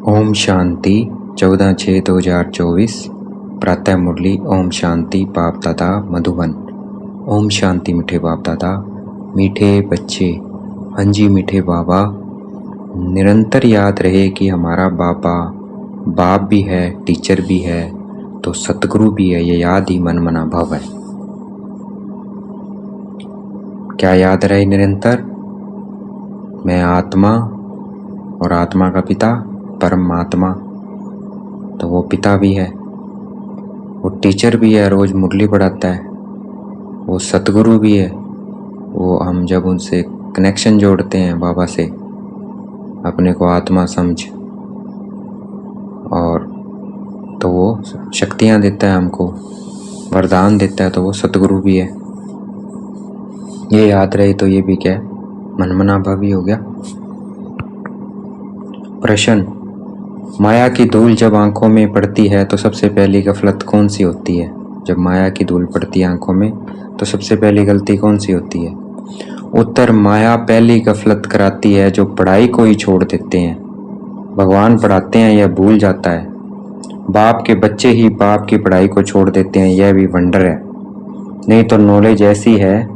ओम शांति 14/6/2024 प्रातः मुरली। ओम शांति बाप दादा मधुबन। ओम शांति मीठे बाप दादा, मीठे बच्चे। हाँ जी मीठे बाबा, निरंतर याद रहे कि हमारा बाबा बाप भी है, टीचर भी है, तो सतगुरु भी है। ये याद ही मन मना भव है। क्या याद रहे निरंतर? मैं आत्मा और आत्मा का पिता परमात्मा, तो वो पिता भी है, वो टीचर भी है, रोज मुरली पढ़ाता है, वो सतगुरु भी है। वो हम जब उनसे कनेक्शन जोड़ते हैं बाबा से, अपने को आत्मा समझ, और तो वो शक्तियाँ देता है, हमको वरदान देता है, तो वो सतगुरु भी है। ये याद रहे तो ये भी क्या है, मनमना भाव ही हो गया। प्रश्न, माया की धूल जब आंखों में पड़ती है तो सबसे पहली गफलत कौन सी होती है? जब माया की धूल पड़ती है आंखों में तो सबसे पहली गलती कौन सी होती है? उत्तर, माया पहली गफलत कराती है जो पढ़ाई को ही छोड़ देते हैं। भगवान पढ़ाते हैं यह भूल जाता है। बाप के बच्चे ही बाप की पढ़ाई को छोड़ देते हैं, यह भी वंडर है। नहीं तो नॉलेज ऐसी है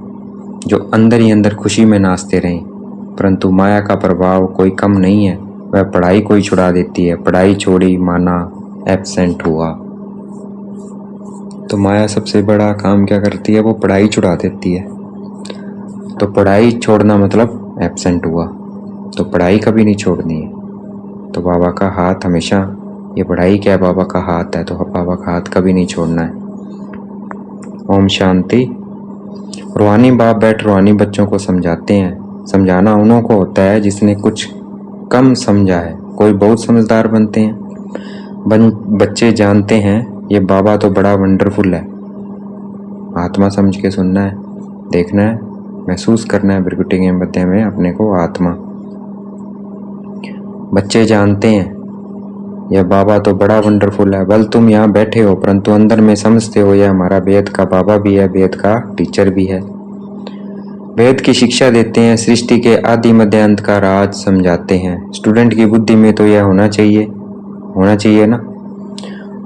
जो अंदर ही अंदर खुशी में नाचते रहें, परंतु माया का प्रभाव कोई कम नहीं है, वह पढ़ाई को ही छुड़ा देती है। पढ़ाई छोड़ी माना एब्सेंट हुआ। तो माया सबसे बड़ा काम क्या करती है? वो पढ़ाई छुड़ा देती है। तो पढ़ाई छोड़ना मतलब एब्सेंट हुआ, तो पढ़ाई कभी नहीं छोड़नी है। तो बाबा का हाथ हमेशा, ये पढ़ाई क्या है, बाबा का हाथ है, तो बाबा का हाथ कभी नहीं छोड़ना है। ओम शांति। रूहानी बाप बैठ रूहानी बच्चों को समझाते हैं। समझाना उन्हों को होता है जिसने कुछ कम समझा है, कोई बहुत समझदार बनते हैं। बच्चे जानते हैं ये बाबा तो बड़ा वंडरफुल है। आत्मा समझ के सुनना है, देखना है, महसूस करना है बिरकुटी के मध्य में अपने को आत्मा। बच्चे जानते हैं यह बाबा तो बड़ा वंडरफुल है। बल तुम यहाँ बैठे हो परंतु अंदर में समझते हो यह हमारा वेद का बाबा भी है, वेद का टीचर भी है। वेद की शिक्षा देते हैं, सृष्टि के आदि मध्य अंत का राज समझाते हैं। स्टूडेंट की बुद्धि में तो यह होना चाहिए ना।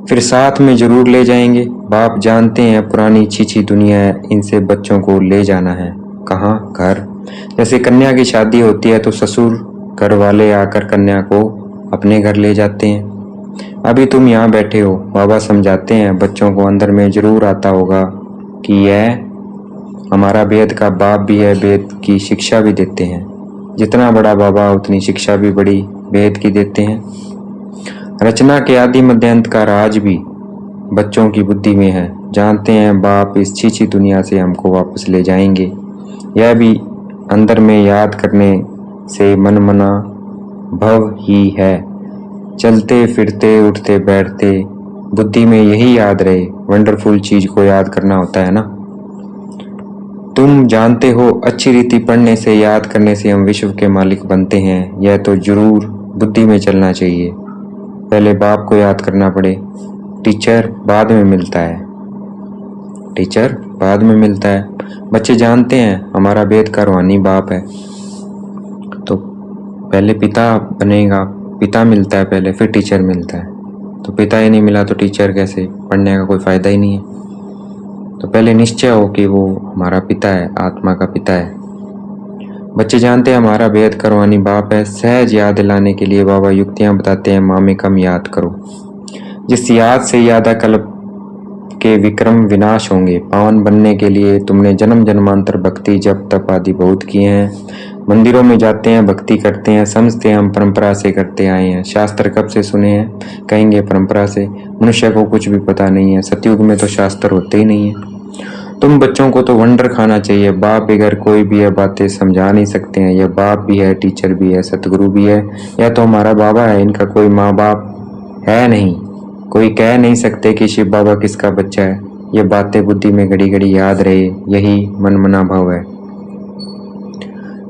फिर साथ में जरूर ले जाएंगे। बाप जानते हैं पुरानी छीछी दुनिया है, इनसे बच्चों को ले जाना है। कहाँ? घर। जैसे कन्या की शादी होती है तो ससुर घर वाले आकर कन्या को अपने घर ले जाते हैं। अभी तुम यहाँ बैठे हो, बाबा समझाते हैं बच्चों को अंदर में जरूर आता होगा कि यह हमारा वेद का बाप भी है, वेद की शिक्षा भी देते हैं। जितना बड़ा बाबा उतनी शिक्षा भी बड़ी वेद की देते हैं। रचना के आदि मध्य अंत का राज भी बच्चों की बुद्धि में है। जानते हैं बाप इस छीछी दुनिया से हमको वापस ले जाएंगे। यह भी अंदर में याद करने से मन मना भव ही है। चलते फिरते उठते बैठते बुद्धि में यही याद रहे। वंडरफुल चीज को याद करना होता है ना। तुम जानते हो अच्छी रीति पढ़ने से, याद करने से हम विश्व के मालिक बनते हैं। यह तो जरूर बुद्धि में चलना चाहिए। पहले बाप को याद करना पड़े। टीचर बाद में मिलता है। बच्चे जानते हैं हमारा वेद का रूहानी बाप है, तो पहले पिता बनेगा, पिता मिलता है पहले, फिर टीचर मिलता है। तो पिता ही नहीं मिला तो टीचर कैसे? पढ़ने का कोई फायदा ही नहीं है। तो पहले निश्चय हो कि वो हमारा पिता है, आत्मा का पिता है। बच्चे जानते हैं हमारा वेद का रूहानी बाप है। सहज याद दिलाने के लिए बाबा युक्तियां बताते हैं। माँ में कम याद करो, जिस याद से यादा कल्प के विक्रम विनाश होंगे। पावन बनने के लिए तुमने जन्म जन्मांतर भक्ति जप तप आदि बहुत किए हैं। मंदिरों में जाते हैं, भक्ति करते हैं, समझते हैं हम परंपरा से करते आए हैं। शास्त्र कब से सुने हैं? कहेंगे परंपरा से। मनुष्य को कुछ भी पता नहीं है। सतयुग में तो शास्त्र होते ही नहीं है। तुम बच्चों को तो वंडर खाना चाहिए। बाप बगैर कोई भी यह बातें समझा नहीं सकते हैं। यह बाप भी है, टीचर भी है, सतगुरु भी है। यह तो हमारा बाबा है, इनका कोई माँ बाप है नहीं। कोई कह नहीं सकते कि शिव बाबा किसका बच्चा है। ये बातें बुद्धि में घड़ी घड़ी याद रहे, यही मनमना भाव है।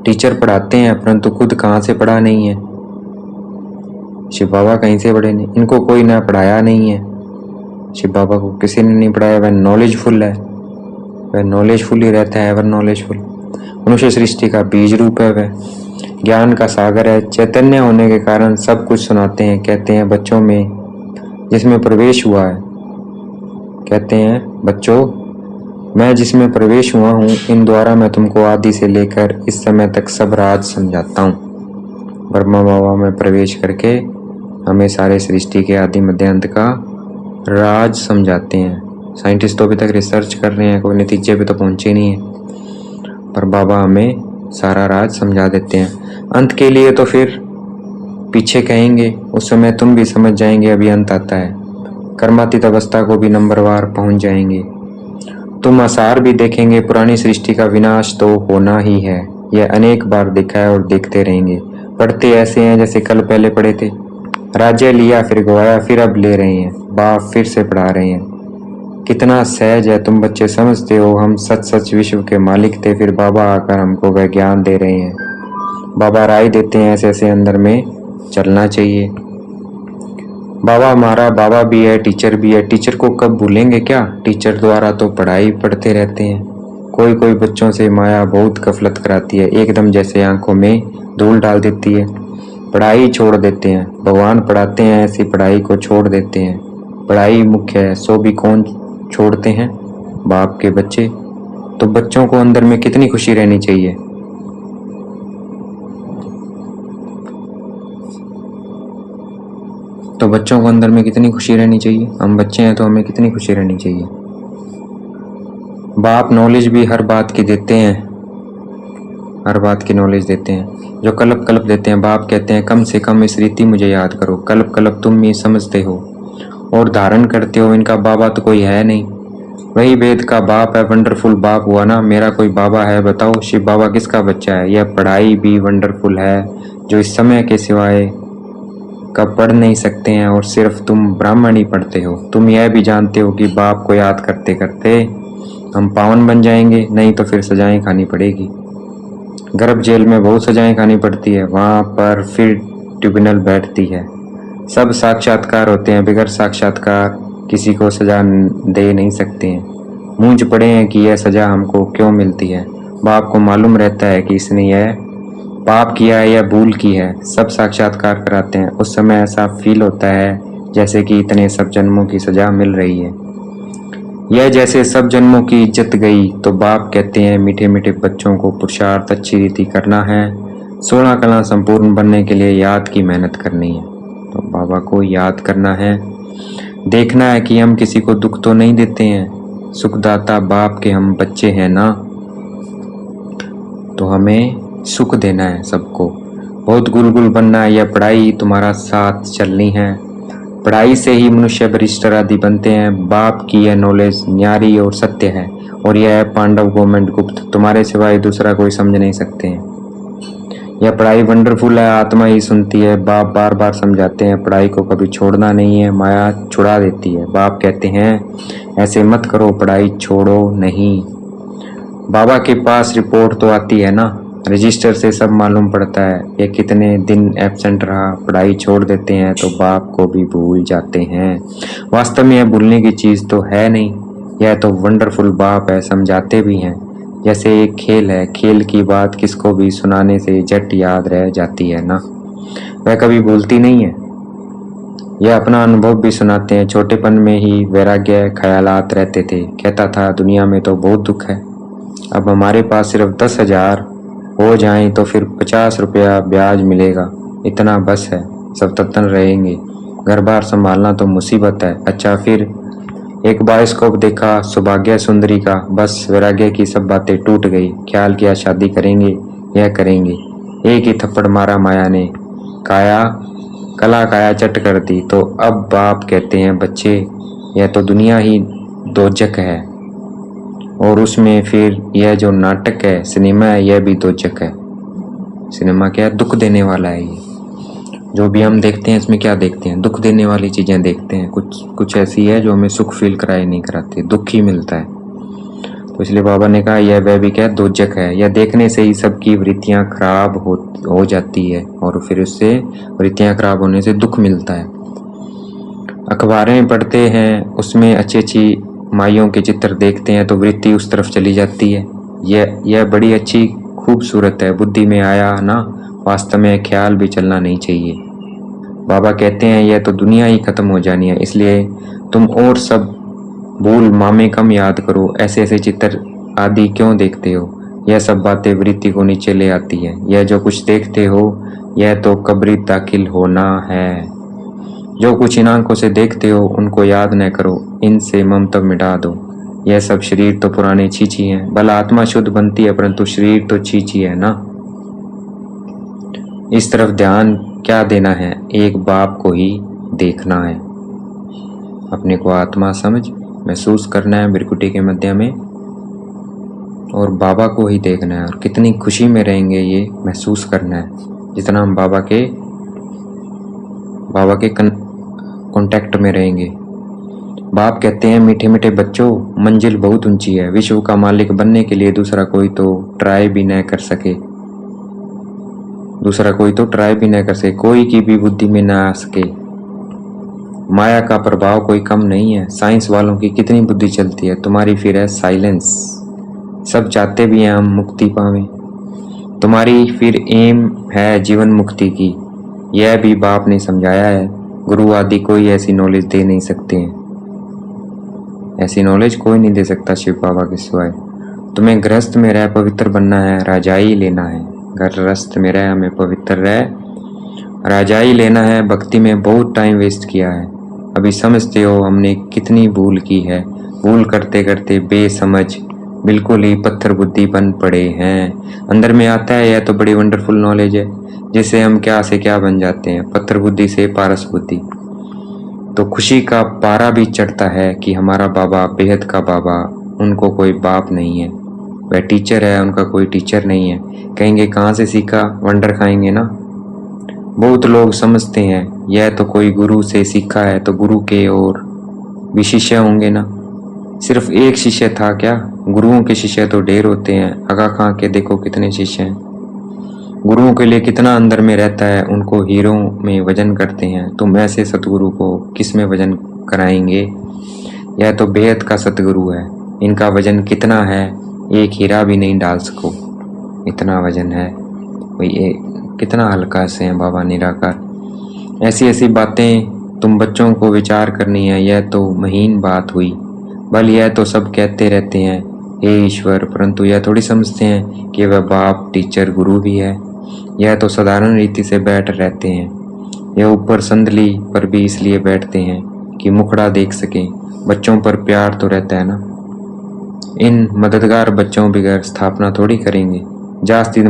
टीचर पढ़ाते हैं परंतु खुद कहाँ से पढ़ा नहीं है। शिव बाबा कहीं से पढ़े नहीं, इनको कोई ना पढ़ाया नहीं है। शिव बाबा को किसी ने नहीं पढ़ाया। वह नॉलेजफुल है, वह नॉलेजफुल ही रहता है, एवर नॉलेजफुल। मनुष्य सृष्टि का बीज रूप है वह। ज्ञान का सागर है। चैतन्य होने के कारण सब कुछ सुनाते हैं। कहते हैं बच्चों में जिसमें प्रवेश हुआ है, कहते हैं बच्चों मैं जिसमें प्रवेश हुआ हूँ, इन द्वारा मैं तुमको आदि से लेकर इस समय तक सब राज समझाता हूँ। ब्रह्मा बाबा में प्रवेश करके हमें सारे सृष्टि के आदि मध्य अंत का राज समझाते हैं। साइंटिस्ट तो अभी तक रिसर्च कर रहे हैं, कोई नतीजे पे तो पहुंचे नहीं है, पर बाबा हमें सारा राज समझा देते हैं। अंत के लिए तो फिर पीछे कहेंगे, उस समय तुम भी समझ जाएंगे अभी अंत आता है। कर्मातीत अवस्था को भी नंबरवार पहुंच जाएंगे। तुम आसार भी देखेंगे, पुरानी सृष्टि का विनाश तो होना ही है, यह अनेक बार देखा है और देखते रहेंगे। पढ़ते ऐसे हैं जैसे कल पहले पढ़े थे। राज्य लिया फिर गवाया, फिर अब ले रहे हैं, बाप फिर से पढ़ा रहे हैं। कितना सहज है, तुम बच्चे समझते हो हम सच सच विश्व के मालिक थे, फिर बाबा आकर हमको वह ज्ञान दे रहे हैं। बाबा राय देते हैं ऐसे ऐसे अंदर में चलना चाहिए। बाबा हमारा बाबा भी है, टीचर भी है। टीचर को कब भूलेंगे क्या? टीचर द्वारा तो पढ़ाई पढ़ते रहते हैं। कोई कोई बच्चों से माया बहुत गफलत कराती है, एकदम जैसे आंखों में धूल डाल देती है, पढ़ाई छोड़ देते हैं। भगवान पढ़ाते हैं, ऐसी पढ़ाई को छोड़ देते हैं। पढ़ाई मुख्य है, सो भी कौन छोड़ते हैं? बाप के बच्चे। तो बच्चों को अंदर में कितनी खुशी रहनी चाहिए। तो बच्चों को अंदर में कितनी खुशी रहनी चाहिए। हम बच्चे हैं तो हमें कितनी खुशी रहनी चाहिए। बाप नॉलेज भी हर बात की देते हैं, हर बात की नॉलेज देते हैं, जो कल्प कल्प देते हैं। बाप कहते हैं कम से कम इस रीति मुझे याद करो। कल्प कल्प तुम ही समझते हो और धारण करते हो, इनका बाबा तो कोई है नहीं। वही वेद का बाप है, वंडरफुल बाप हुआ ना। मेरा कोई बाबा है बताओ? शिव बाबा किसका बच्चा है? यह पढ़ाई भी वंडरफुल है, जो इस समय के सिवाय कब पढ़ नहीं सकते हैं, और सिर्फ तुम ब्राह्मण ही पढ़ते हो। तुम यह भी जानते हो कि बाप को याद करते करते हम पावन बन जाएंगे, नहीं तो फिर सजाएं खानी पड़ेगी। गर्भ जेल में बहुत सजाएं खानी पड़ती है, वहां पर फिर ट्रिब्यूनल बैठती है। सब साक्षात्कार होते हैं, बगैर साक्षात्कार किसी को सजा दे नहीं सकते हैं। मूंझ पड़े हैं कि यह सजा हमको क्यों मिलती है। बाप को मालूम रहता है कि इसने यह पाप किया है या भूल की है। सब साक्षात्कार कराते हैं, उस समय ऐसा फील होता है जैसे कि इतने सब जन्मों की सजा मिल रही है। यह जैसे सब जन्मों की इज्जत गई। तो बाप कहते हैं मीठे मीठे बच्चों को पुरुषार्थ अच्छी रीति करना है, 16 कला संपूर्ण बनने के लिए याद की मेहनत करनी है। तो बाबा को याद करना है, देखना है कि हम किसी को दुख तो नहीं देते हैं। सुखदाता बाप के हम बच्चे हैं ना, तो हमें सुख देना है सबको। बहुत गुलगुल बनना है, यह पढ़ाई तुम्हारा साथ चलनी है। पढ़ाई से ही मनुष्य बरिस्टर आदि बनते हैं। बाप की यह नॉलेज न्यारी और सत्य है, और यह है पांडव गवर्नमेंट गुप्त, तुम्हारे सिवाय दूसरा कोई समझ नहीं सकते हैं। यह पढ़ाई वंडरफुल है, आत्मा ही सुनती है। बाप बार बार समझाते हैं पढ़ाई को कभी छोड़ना नहीं है, माया छुड़ा देती है। बाप कहते हैं ऐसे मत करो, पढ़ाई छोड़ो नहीं। बाबा के पास रिपोर्ट तो आती है ना, रजिस्टर से सब मालूम पड़ता है ये कितने दिन एब्सेंट रहा। पढ़ाई छोड़ देते हैं तो बाप को भी भूल जाते हैं। वास्तव में यह भूलने की चीज़ तो है नहीं, यह तो वंडरफुल बाप है, समझाते भी हैं। जैसे एक खेल है, खेल की बात किसको भी सुनाने से झट याद रह जाती है ना, वह कभी भूलती नहीं है। यह अपना अनुभव भी सुनाते हैं। छोटेपन में ही वैराग्य ख्यालात रहते थे, कहता था दुनिया में तो बहुत दुख है। अब हमारे पास सिर्फ 10,000 हो जाएं तो फिर 50 रुपया ब्याज मिलेगा, इतना बस है, सब तत्न रहेंगे। घर बार संभालना तो मुसीबत है। अच्छा, फिर एक बायोस्कोप देखा सौभाग्य सुंदरी का, बस वैराग्य की सब बातें टूट गई। ख्याल किया शादी करेंगे, यह करेंगे। एक ही थप्पड़ मारा माया ने, काया कला काया चट कर दी। तो अब बाप कहते हैं बच्चे, यह तो दुनिया ही दोजक है, और उसमें फिर यह जो नाटक है, सिनेमा है, यह भी दोजक है। सिनेमा क्या है? दुख देने वाला है। ये जो भी हम देखते हैं इसमें क्या देखते हैं? दुख देने वाली चीजें देखते हैं। कुछ ऐसी है जो हमें सुख फील कराए नहीं कराती, दुख ही मिलता है। तो इसलिए बाबा ने कहा यह वह भी क्या है? दोजक है। यह देखने से ही सबकी वृत्तियां खराब हो जाती है, और फिर उससे वृत्तियां खराब होने से दुख मिलता है। अखबारें पढ़ते हैं, उसमें अच्छी अच्छी माइयों के चित्र देखते हैं तो वृत्ति उस तरफ चली जाती है। यह बड़ी अच्छी खूबसूरत है, बुद्धि में आया ना, वास्तव में ख्याल भी चलना नहीं चाहिए। बाबा कहते हैं यह तो दुनिया ही खत्म हो जानी है, इसलिए तुम और सब भूल मामे कम याद करो। ऐसे ऐसे चित्र आदि क्यों देखते हो? यह सब बातें वृत्ति को नीचे ले आती है। यह जो कुछ देखते हो यह तो कब्री दाखिल होना है। जो कुछ इन आंखों से देखते हो उनको याद न करो, इनसे ममता मिटा दो। यह सब शरीर तो पुराने छीछी हैं। भला आत्मा शुद्ध बनती है परंतु शरीर तो छीछी है ना। इस तरफ ध्यान क्या देना है? एक बाप को ही देखना है। अपने को आत्मा समझ महसूस करना है भ्रिकुटी के मध्य में, और बाबा को ही देखना है। और कितनी खुशी में रहेंगे ये महसूस करना है, जितना हम बाबा के कांटेक्ट में रहेंगे। बाप कहते हैं मीठे मीठे बच्चों, मंजिल बहुत ऊंची है। विश्व का मालिक बनने के लिए दूसरा कोई तो ट्राई भी न कर सके, कोई की भी बुद्धि में न आ सके। माया का प्रभाव कोई कम नहीं है। साइंस वालों की कितनी बुद्धि चलती है, तुम्हारी फिर है साइलेंस। सब चाहते भी हैं हम मुक्ति पावें, तुम्हारी फिर एम है जीवन मुक्ति की। यह भी बाप ने समझाया है। गुरु आदि कोई ऐसी नॉलेज दे नहीं सकते हैं। ऐसी नॉलेज कोई नहीं दे सकता शिव बाबा के सिवाय। तुम्हें गृहस्थ में रह पवित्र बनना है, राजाई लेना है। गृहस्थ में रह हमें पवित्र रह राजाई लेना है। भक्ति में बहुत टाइम वेस्ट किया है। अभी समझते हो हमने कितनी भूल की है। भूल करते करते बेसमझ बिल्कुल ही पत्थर बुद्धि बन पड़े हैं। अंदर में आता है यह तो बड़ी वंडरफुल नॉलेज है, जिससे हम क्या से क्या बन जाते हैं, पत्थर बुद्धि से पारस बुद्धि। तो खुशी का पारा भी चढ़ता है कि हमारा बाबा बेहद का बाबा, उनको कोई बाप नहीं है। वह टीचर है, उनका कोई टीचर नहीं है। कहेंगे कहाँ से सीखा, वंडर खाएंगे ना। बहुत लोग समझते हैं यह तो कोई गुरु से सीखा है, तो गुरु के और भी शिष्य होंगे ना। सिर्फ एक शिष्य था क्या? गुरुओं के शिष्य तो ढेर होते हैं। आगा खां के देखो कितने शिष्य हैं। गुरुओं के लिए कितना अंदर में रहता है, उनको हीरो में वजन करते हैं। तुम ऐसे सतगुरु को किस में वजन कराएंगे? यह तो बेहद का सतगुरु है। इनका वजन कितना है, एक हीरा भी नहीं डाल सको, इतना वजन है। ये कितना हल्का से हैं बाबा निराकार। ऐसी ऐसी बातें तुम बच्चों को विचार करनी है। यह तो महीन बात हुई। बल यह तो सब कहते रहते हैं हे ईश्वर, परंतु यह थोड़ी समझते हैं कि वह बाप टीचर गुरु भी है। यह तो साधारण रीति से बैठ रहते हैं। यह ऊपर संदली पर भी इसलिए बैठते हैं कि मुखड़ा देख सकें। बच्चों पर प्यार तो रहता है ना। इन मददगार बच्चों बगैर स्थापना थोड़ी करेंगे। जास्ती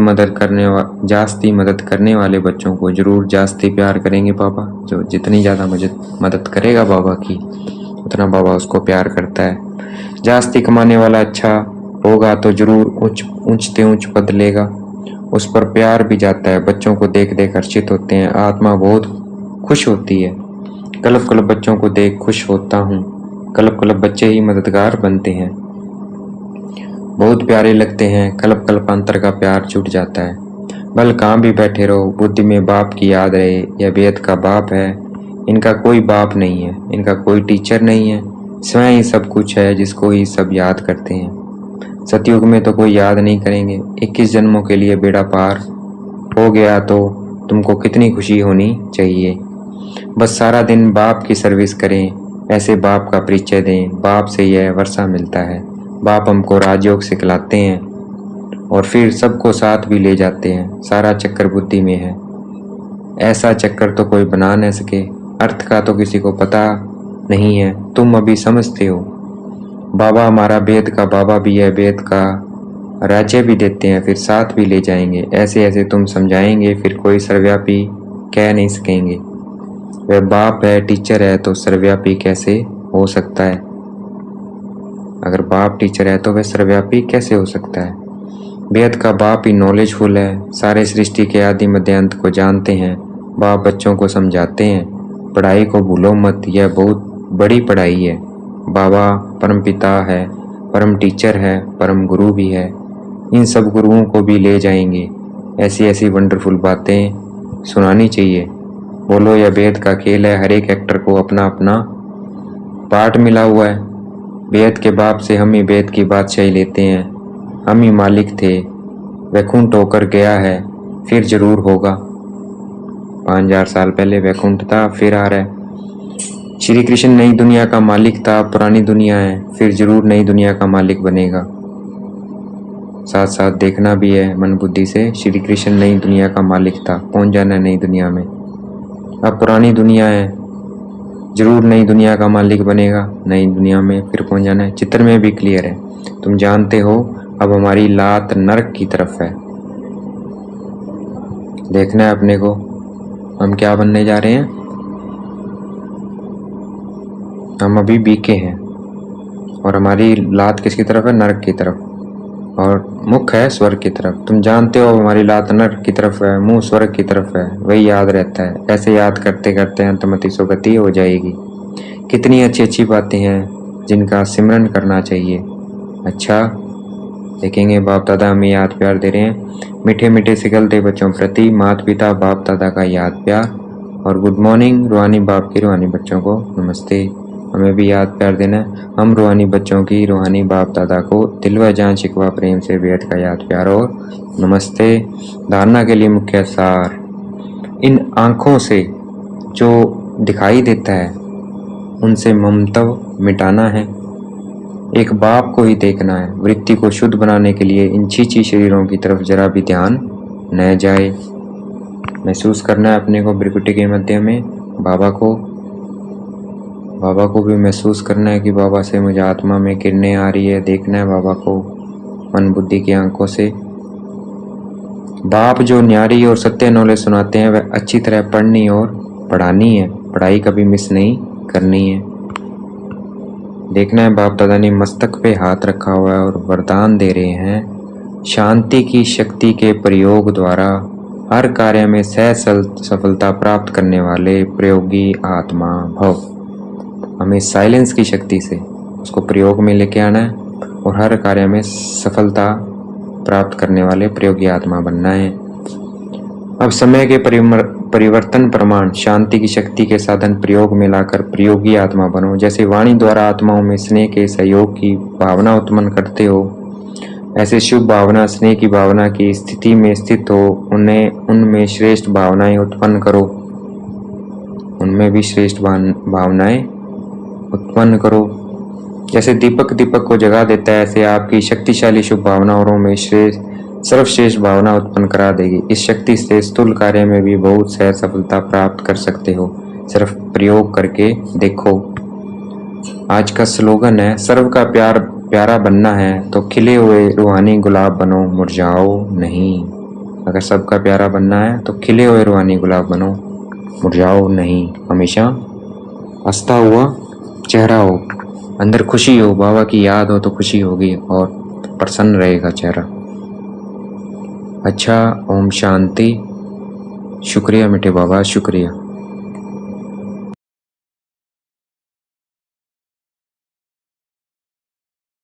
मदद करने वाले बच्चों को जरूर जास्ती प्यार करेंगे बाबा। जो जितनी ज़्यादा मदद करेगा बाबा की, उतना बाबा उसको प्यार करता है। जास्ती कमाने वाला अच्छा होगा तो जरूर ऊंच पद लेगा, उस पर प्यार भी जाता है। बच्चों को देख देख हर्षित होते हैं, आत्मा बहुत खुश होती है। कलप कलप बच्चों को देख खुश होता हूँ। कलप कलप बच्चे ही मददगार बनते हैं, बहुत प्यारे लगते हैं। कल्प कल्पांतर का प्यार छूट जाता है। बल कहाँ भी बैठे रहो, बुद्धि में बाप की याद रहे। यह बेहद का बाप है। इनका कोई बाप नहीं है, इनका कोई टीचर नहीं है। स्वयं ही सब कुछ है, जिसको ही सब याद करते हैं। सतयुग में तो कोई याद नहीं करेंगे। 21 जन्मों के लिए बेड़ा पार हो गया तो तुमको कितनी खुशी होनी चाहिए। बस सारा दिन बाप की सर्विस करें, ऐसे बाप का परिचय दें। बाप से यह वर्षा मिलता है। बाप हमको राजयोग सिखलाते हैं और फिर सबको साथ भी ले जाते हैं। सारा चक्कर बुद्धि में है। ऐसा चक्कर तो कोई बना न सके। अर्थ का तो किसी को पता नहीं है, तुम अभी समझते हो। बाबा हमारा वेद का बाबा भी है, वेद का राज्य भी देते हैं, फिर साथ भी ले जाएंगे। ऐसे ऐसे तुम समझाएंगे, फिर कोई सर्वव्यापी कह नहीं सकेंगे। वह बाप है, टीचर है, तो सर्वव्यापी कैसे हो सकता है? अगर बाप टीचर है तो वह सर्वव्यापी कैसे हो सकता है? वेद का बाप ही नॉलेजफुल है, सारे सृष्टि के आदि मध्य अंत को जानते हैं। बाप बच्चों को समझाते हैं, पढ़ाई को भूलो मत, यह बहुत बड़ी पढ़ाई है। बाबा परम पिता है, परम टीचर है, परम गुरु भी है। इन सब गुरुओं को भी ले जाएंगे। ऐसी ऐसी वंडरफुल बातें सुनानी चाहिए। बोलो यह वेद का खेल है, हर एक एक्टर को अपना अपना पार्ट मिला हुआ है। वेद के बाप से हम ही वेद की बादशाही लेते हैं। हम ही मालिक थे, वैकुंठ होकर गया है, फिर जरूर होगा। 5000 साल पहले वैकुंठ था, फिर आ रहा है। श्री कृष्ण नई दुनिया का मालिक था, पुरानी दुनिया है, फिर जरूर नई दुनिया का मालिक बनेगा। साथ साथ देखना भी है मन बुद्धि से, श्री कृष्ण नई दुनिया का मालिक था, पहुंच जाना है नई दुनिया में। अब पुरानी दुनिया है, जरूर नई दुनिया का मालिक बनेगा, नई दुनिया में फिर पहुंच जाना है। चित्र में भी क्लियर है, तुम जानते हो अब हमारी लात नरक की तरफ है। देखना है अपने को, हम क्या बनने जा रहे हैं। हम अभी बीके हैं और हमारी लात किसकी तरफ है, नरक की तरफ, और मुख है स्वर्ग की तरफ। तुम जानते हो हमारी लात नरक की तरफ है, मुंह स्वर्ग की तरफ है, वही याद रहता है। ऐसे याद करते करते अंतमति सुगति हो जाएगी। कितनी अच्छी अच्छी बातें हैं जिनका सिमरन करना चाहिए। अच्छा, देखेंगे बाप दादा हमें याद प्यार दे रहे हैं। मीठे मीठे सिकलते बच्चों प्रति माता पिता बाप दादा का याद प्यार। और गुड मॉर्निंग रूहानी बाप की रूहानी बच्चों को नमस्ते। हमें भी याद प्यार देना है। हम रूहानी बच्चों की रूहानी बाप दादा को दिल व जान शिकवा प्रेम से बेहद का याद प्यार और नमस्ते। धारणा के लिए मुख्य सार, इन आँखों से जो दिखाई देता है उनसे ममत्व मिटाना है। एक बाप को ही देखना है। वृत्ति को शुद्ध बनाने के लिए इन छीछी शरीरों की तरफ जरा भी ध्यान न जाए। महसूस करना है अपने को ब्रिकुटी के मध्य में बाबा को भी महसूस करना है कि बाबा से मुझे आत्मा में किरणें आ रही है। देखना है बाबा को मन बुद्धि की आंखों से। बाप जो न्यारी और सत्य नॉलेज सुनाते हैं वह अच्छी तरह पढ़नी और पढ़ानी है। पढ़ाई कभी मिस नहीं करनी है। देखना है बाप दादा ने मस्तक पे हाथ रखा हुआ है और वरदान दे रहे हैं, शांति की शक्ति के प्रयोग द्वारा हर कार्य में सफलता प्राप्त करने वाले प्रयोगी आत्मा भव। हमें साइलेंस की शक्ति से उसको प्रयोग में लेके आना है और हर कार्य में सफलता प्राप्त करने वाले प्रयोगी आत्मा बनना है। अब समय के परिवर्तन प्रमाण शांति की शक्ति के साधन प्रयोग में लाकर प्रयोगी आत्मा बनो। जैसे वाणी द्वारा आत्माओं में स्नेह के सहयोग की भावना उत्पन्न करते हो, ऐसे शुभ भावना स्नेह की भावना की स्थिति में स्थित हो, उनमें श्रेष्ठ भावनाएं उत्पन्न करो। उनमें भी श्रेष्ठ भावनाएं उत्पन्न करो। जैसे दीपक को जगा देता है, ऐसे आपकी शक्तिशाली शुभ भावनाओं में सर्वश्रेष्ठ भावना उत्पन्न करा देगी। इस शक्ति से स्थूल कार्य में भी बहुत सहज सफलता प्राप्त कर सकते हो। सिर्फ प्रयोग करके देखो। आज का स्लोगन है, सर्व का प्यारा बनना है तो खिले हुए रूहानी गुलाब बनो, मुरझाओ नहीं। अगर सबका प्यारा बनना है तो खिले हुए रूहानी गुलाब बनो, मुरझाओ नहीं। हमेशा हंसता हुआ चेहरा हो, अंदर खुशी हो, बाबा की याद हो तो खुशी होगी और प्रसन्न रहेगा चेहरा। अच्छा, ओम शांति। शुक्रिया मीठे बाबा, शुक्रिया।